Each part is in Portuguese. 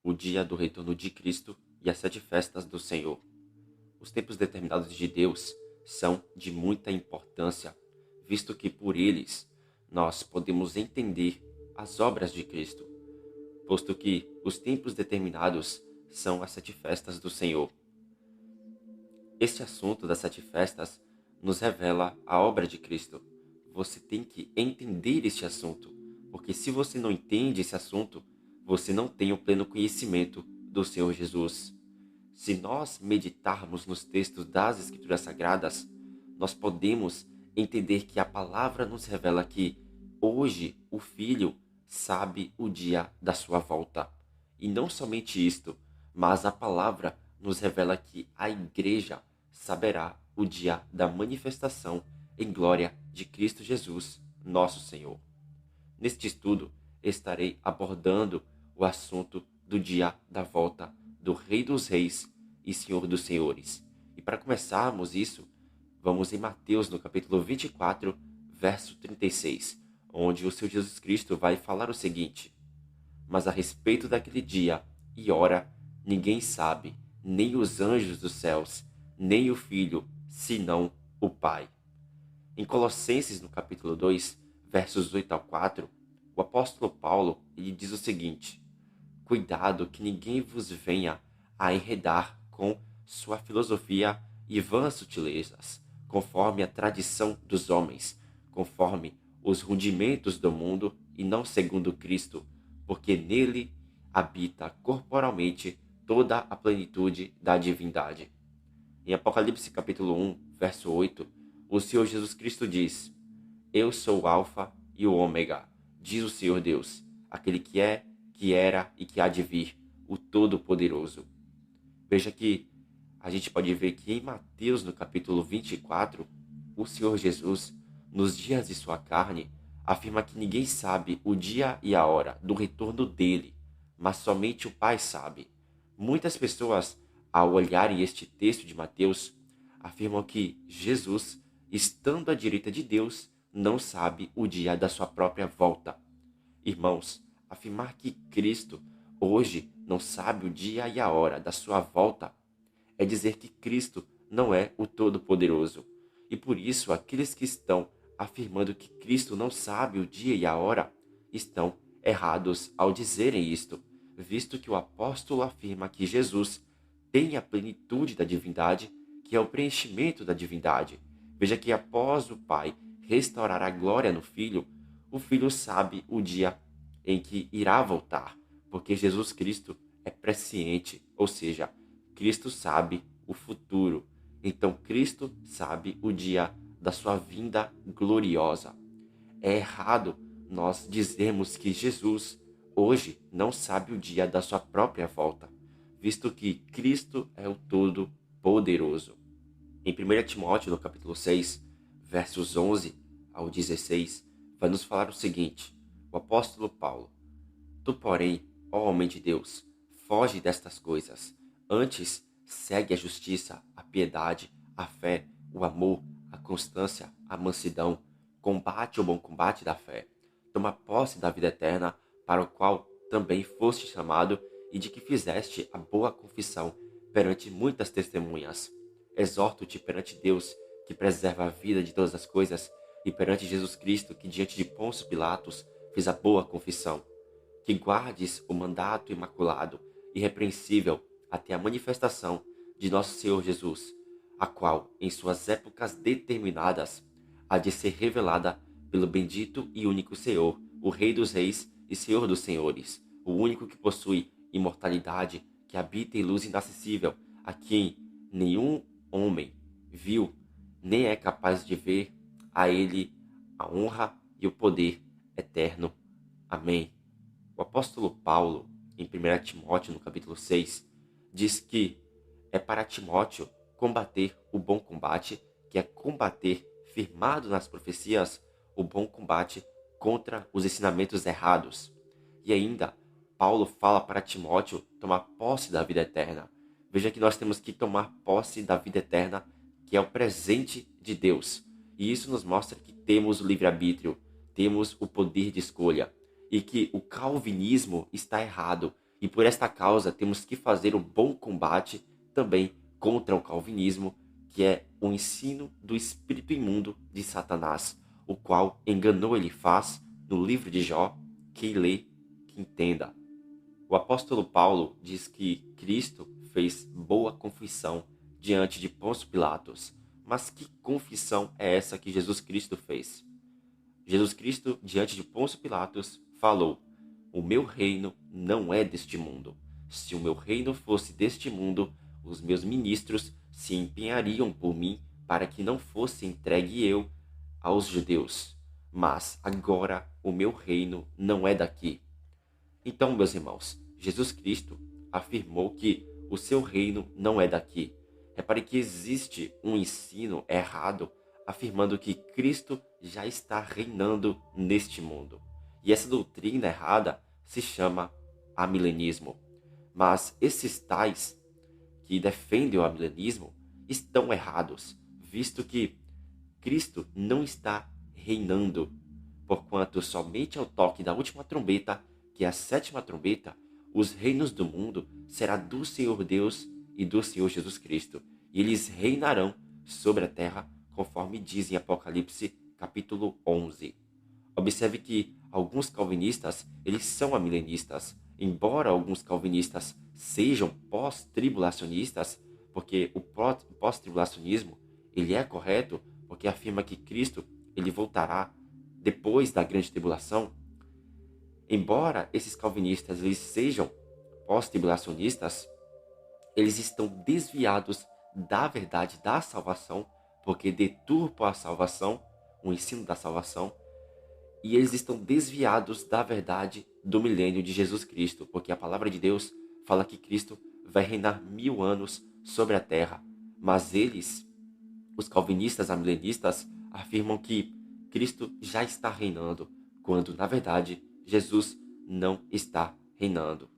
o dia do retorno de Cristo e as 7 festas do Senhor. Os tempos determinados de Deus são de muita importância, visto que por eles nós podemos entender as obras de Cristo, posto que os tempos determinados são as 7 festas do Senhor. Este assunto das 7 festas nos revela a obra de Cristo. Você tem que entender este assunto, porque se você não entende esse assunto, você não tem o pleno conhecimento do Senhor Jesus. Se nós meditarmos nos textos das Escrituras Sagradas, nós podemos entender que a palavra nos revela que hoje o Filho sabe o dia da sua volta. E não somente isto, mas a palavra nos revela que a igreja saberá o dia da manifestação em glória de Cristo Jesus, nosso Senhor. Neste estudo, estarei abordando o assunto do dia da volta do Rei dos Reis e Senhor dos Senhores. E para começarmos isso, vamos em Mateus, no capítulo 24, verso 36, onde o Senhor Jesus Cristo vai falar o seguinte: Mas a respeito daquele dia e hora, ninguém sabe, nem os anjos dos céus, nem o Filho, senão o Pai. Em Colossenses, no capítulo 2, versos 8 ao 4, o apóstolo Paulo ele diz o seguinte: Cuidado que ninguém vos venha a enredar com sua filosofia e vãs sutilezas, conforme a tradição dos homens, conforme os rudimentos do mundo e não segundo Cristo, porque nele habita corporalmente toda a plenitude da divindade. Em Apocalipse capítulo 1, verso 8, o Senhor Jesus Cristo diz: Eu sou o Alfa e o Ômega, diz o Senhor Deus, aquele que é, que era e que há de vir, o Todo-Poderoso. Veja que a gente pode ver que em Mateus, no capítulo 24, o Senhor Jesus, nos dias de sua carne, afirma que ninguém sabe o dia e a hora do retorno dele, mas somente o Pai sabe. Muitas pessoas, ao olharem este texto de Mateus, afirmam que Jesus, estando à direita de Deus, não sabe o dia da sua própria volta. Irmãos, afirmar que Cristo hoje não sabe o dia e a hora da sua volta é dizer que Cristo não é o Todo-Poderoso. E por isso, aqueles que estão afirmando que Cristo não sabe o dia e a hora estão errados ao dizerem isto, visto que o apóstolo afirma que Jesus tem a plenitude da divindade, que é o preenchimento da divindade. Veja que após o Pai restaurar a glória no Filho, o Filho sabe o dia em que irá voltar, porque Jesus Cristo é presciente, ou seja, Cristo sabe o futuro. Então Cristo sabe o dia da sua vinda gloriosa. É errado nós dizermos que Jesus hoje não sabe o dia da sua própria volta, visto que Cristo é o Todo-Poderoso. Em 1 Timóteo, no capítulo 6, versos 11 ao 16, vai nos falar o seguinte: o apóstolo Paulo: Tu, porém, ó homem de Deus, foge destas coisas. Antes, segue a justiça, a piedade, a fé, o amor, a constância, a mansidão. Combate o bom combate da fé. Toma posse da vida eterna, para o qual também foste chamado e de que fizeste a boa confissão perante muitas testemunhas. Exorto-te perante Deus, que preserva a vida de todas as coisas, e perante Jesus Cristo, que diante de Pôncio Pilatos fez a boa confissão, que guardes o mandato imaculado, irrepreensível, até a manifestação de nosso Senhor Jesus, a qual, em suas épocas determinadas, há de ser revelada pelo bendito e único Senhor, o Rei dos Reis e Senhor dos Senhores, o único que possui imortalidade, que habita em luz inacessível, a quem nenhum homem viu, nem é capaz de ver, a ele a honra e o poder eterno. Amém. O apóstolo Paulo, em 1 Timóteo, no capítulo 6, diz que é para Timóteo combater o bom combate, que é combater firmado nas profecias o bom combate contra os ensinamentos errados. E ainda, Paulo fala para Timóteo tomar posse da vida eterna. Veja que nós temos que tomar posse da vida eterna, que é o presente de Deus. E isso nos mostra que temos o livre-arbítrio, temos o poder de escolha, e que o calvinismo está errado, E por esta causa temos que fazer o bom combate também contra o calvinismo, que é o ensino do espírito imundo de Satanás, o qual enganou ele faz no livro de Jó. Quem lê, que entenda. O apóstolo Paulo diz que Cristo fez boa confissão diante de Pôncio Pilatos. Mas que confissão é essa que Jesus Cristo fez? Jesus Cristo, diante de Pôncio Pilatos, falou: o meu reino não é deste mundo. Se o meu reino fosse deste mundo, os meus ministros se empenhariam por mim para que não fosse entregue eu aos judeus. Mas agora o meu reino não é daqui. Então, meus irmãos, Jesus Cristo afirmou que o seu reino não é daqui. Repare que existe um ensino errado afirmando que Cristo já está reinando neste mundo. E essa doutrina errada se chama amilenismo. Mas esses tais que defendem o amilenismo estão errados, visto que Cristo não está reinando, porquanto somente ao toque da última trombeta, que é a sétima trombeta, os reinos do mundo será do Senhor Deus e do Senhor Jesus Cristo, e eles reinarão sobre a terra, conforme diz em Apocalipse capítulo 11. Observe que alguns calvinistas, eles são amilenistas, embora alguns calvinistas sejam pós-tribulacionistas, porque o pós-tribulacionismo, ele é correto, porque afirma que Cristo, ele voltará depois da grande tribulação. Embora esses calvinistas eles sejam pós-tribulacionistas, eles estão desviados da verdade da salvação, porque deturpam a salvação, o ensino da salvação, e eles estão desviados da verdade do milênio de Jesus Cristo, porque a palavra de Deus fala que Cristo vai reinar 1000 anos sobre a terra, mas eles, os calvinistas amilenistas, afirmam que Cristo já está reinando, quando na verdade Jesus não está reinando.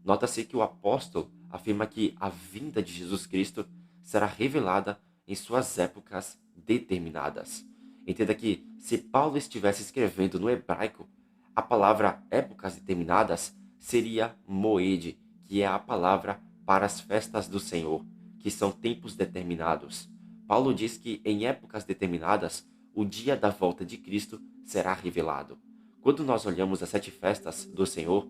Nota-se que o apóstolo afirma que a vinda de Jesus Cristo será revelada em suas épocas determinadas. Entenda que, se Paulo estivesse escrevendo no hebraico, a palavra épocas determinadas seria moed, que é a palavra para as festas do Senhor, que são tempos determinados. Paulo diz que em épocas determinadas, o dia da volta de Cristo será revelado. Quando nós olhamos as 7 festas do Senhor,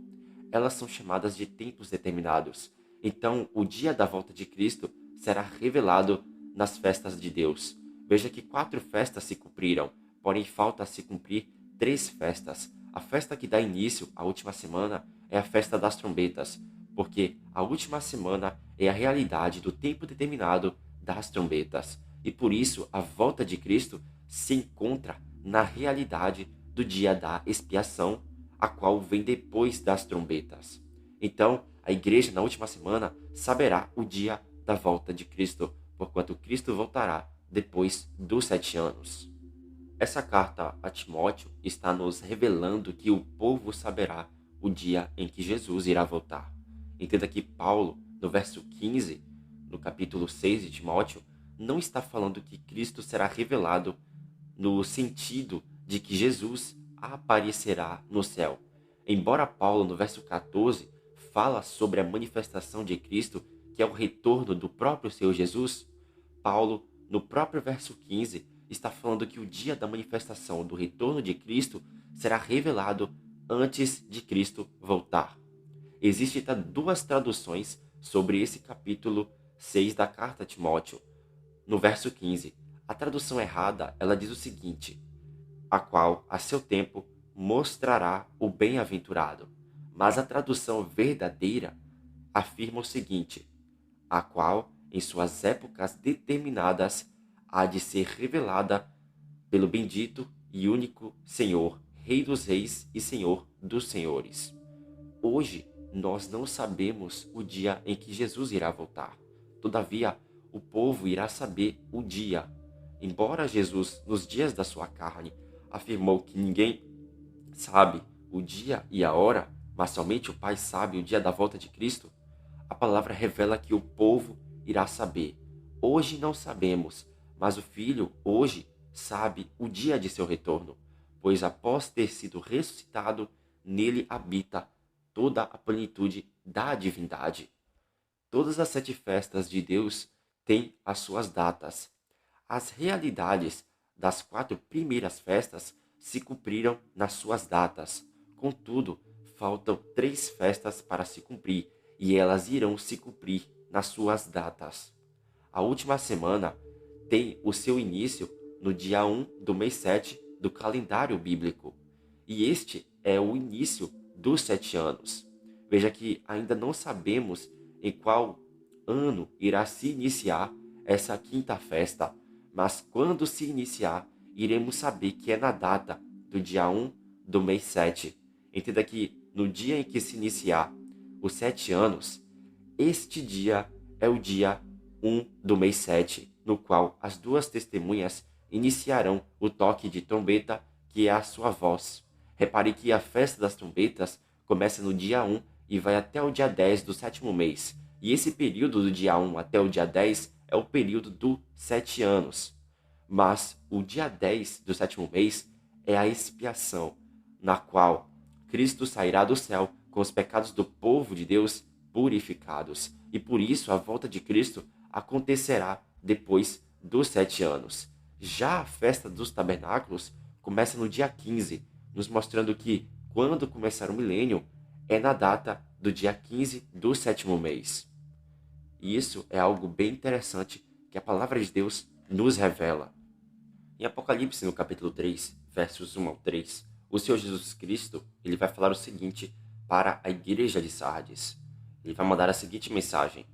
elas são chamadas de tempos determinados. Então, o dia da volta de Cristo será revelado nas festas de Deus. Veja que 4 festas se cumpriram, porém falta se cumprir 3 festas. A festa que dá início à última semana é a festa das trombetas, porque a última semana é a realidade do tempo determinado das trombetas. E por isso a volta de Cristo se encontra na realidade do dia da expiação, a qual vem depois das trombetas. Então, a igreja na última semana saberá o dia da volta de Cristo, porquanto Cristo voltará depois dos 7 anos. Essa carta a Timóteo está nos revelando que o povo saberá o dia em que Jesus irá voltar. Entenda que Paulo, no verso 15, no capítulo 6 de Timóteo, não está falando que Cristo será revelado no sentido de que Jesus aparecerá no céu. Embora Paulo, no verso 14, fala sobre a manifestação de Cristo, que é o retorno do próprio Senhor Jesus, Paulo, no próprio verso 15, está falando que o dia da manifestação do retorno de Cristo será revelado antes de Cristo voltar. Existem 2 traduções sobre esse capítulo 6 da carta a Timóteo. No verso 15, a tradução errada, ela diz o seguinte: a qual, a seu tempo, mostrará o bem-aventurado. Mas a tradução verdadeira afirma o seguinte: a qual, em suas épocas determinadas, há de ser revelada pelo bendito e único Senhor, Rei dos Reis e Senhor dos Senhores. Hoje, nós não sabemos o dia em que Jesus irá voltar. Todavia, o povo irá saber o dia. Embora Jesus, nos dias da sua carne, afirmou que ninguém sabe o dia e a hora, mas somente o Pai sabe o dia da volta de Cristo, a palavra revela que o povo irá saber. Hoje não sabemos, mas o Filho hoje sabe o dia de seu retorno, pois após ter sido ressuscitado, nele habita toda a plenitude da divindade. Todas as 7 festas de Deus têm as suas datas. As realidades das 4 primeiras festas se cumpriram nas suas datas. Contudo, faltam 3 festas para se cumprir e elas irão se cumprir nas suas datas. A última semana tem o seu início no dia 1 do mês 7 do calendário bíblico. E este é o início dos 7 anos. Veja que ainda não sabemos em qual ano irá se iniciar essa 5ª festa, mas quando se iniciar, iremos saber que é na data do dia 1 do mês 7. Entenda que no dia em que se iniciar os 7 anos, este dia é o dia 1 do mês 7, no qual as 2 testemunhas iniciarão o toque de trombeta, que é a sua voz. Repare que a festa das trombetas começa no dia 1 e vai até o dia 10 do 7º mês. E esse período do dia 1 até o dia 10 é o período dos 7 anos. Mas o dia 10 do 7º mês é a expiação, na qual Cristo sairá do céu com os pecados do povo de Deus purificados. E por isso a volta de Cristo acontecerá depois dos 7 anos. Já a festa dos tabernáculos começa no dia 15, nos mostrando que quando começar o milênio é na data do dia 15 do 7º mês. E isso é algo bem interessante que a palavra de Deus nos revela. Em Apocalipse, no capítulo 3, versos 1 ao 3, o Senhor Jesus Cristo ele vai falar o seguinte para a igreja de Sardes. Ele vai mandar a seguinte mensagem: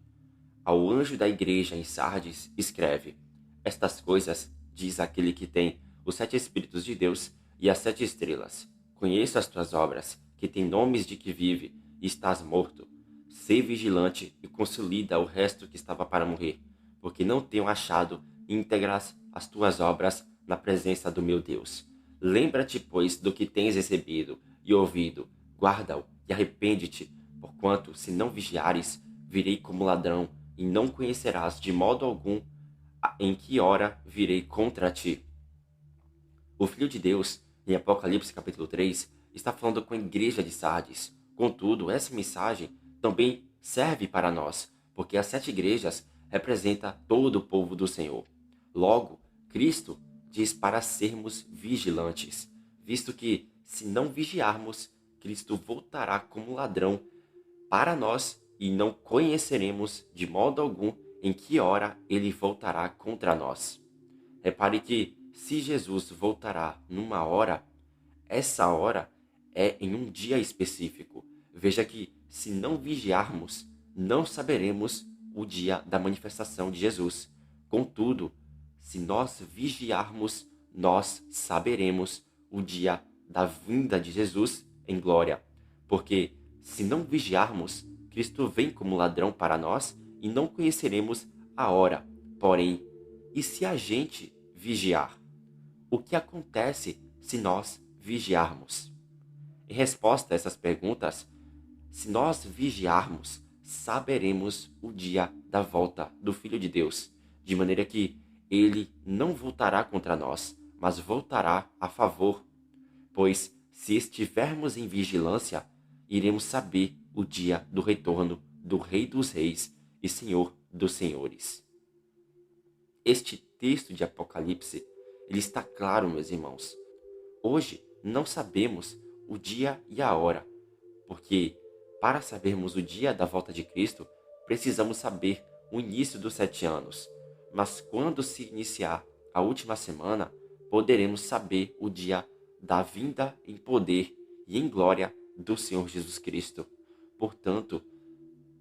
ao anjo da igreja em Sardes, escreve: estas coisas diz aquele que tem os 7 Espíritos de Deus e as 7 estrelas. Conheço as tuas obras, que tem nomes de que vive e estás morto. Sê vigilante e consolida o resto que estava para morrer, porque não tenho achado íntegras as tuas obras na presença do meu Deus. Lembra-te, pois, do que tens recebido e ouvido, guarda-o e arrepende-te, porquanto, se não vigiares, virei como ladrão, e não conhecerás de modo algum em que hora virei contra ti. O Filho de Deus, em Apocalipse capítulo 3, está falando com a igreja de Sardes. Contudo, essa mensagem também serve para nós, porque as 7 igrejas representam todo o povo do Senhor. Logo, Cristo diz para sermos vigilantes, visto que, se não vigiarmos, Cristo voltará como ladrão para nós e não conheceremos de modo algum em que hora ele voltará contra nós. Repare que, se Jesus voltará numa hora, essa hora é em um dia específico. Veja que, se não vigiarmos, não saberemos o dia da manifestação de Jesus. Contudo, se nós vigiarmos, nós saberemos o dia da vinda de Jesus em glória. Porque, se não vigiarmos, Cristo vem como ladrão para nós e não conheceremos a hora. Porém, e se a gente vigiar? O que acontece se nós vigiarmos? Em resposta a essas perguntas, se nós vigiarmos, saberemos o dia da volta do Filho de Deus, de maneira que ele não voltará contra nós, mas voltará a favor. Pois, se estivermos em vigilância, iremos saber o dia do retorno do Rei dos Reis e Senhor dos Senhores. Este texto de Apocalipse, ele está claro, meus irmãos. Hoje não sabemos o dia e a hora, porque para sabermos o dia da volta de Cristo, precisamos saber o início dos 7 anos. Mas quando se iniciar a última semana, poderemos saber o dia da vinda em poder e em glória do Senhor Jesus Cristo. Portanto,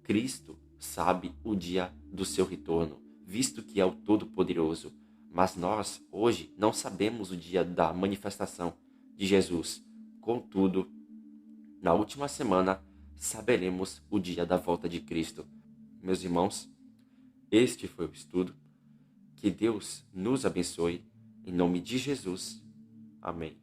Cristo sabe o dia do seu retorno, visto que é o Todo-Poderoso. Mas nós, hoje, não sabemos o dia da manifestação de Jesus. Contudo, na última semana, saberemos o dia da volta de Cristo. Meus irmãos, este foi o estudo. Que Deus nos abençoe. Em nome de Jesus. Amém.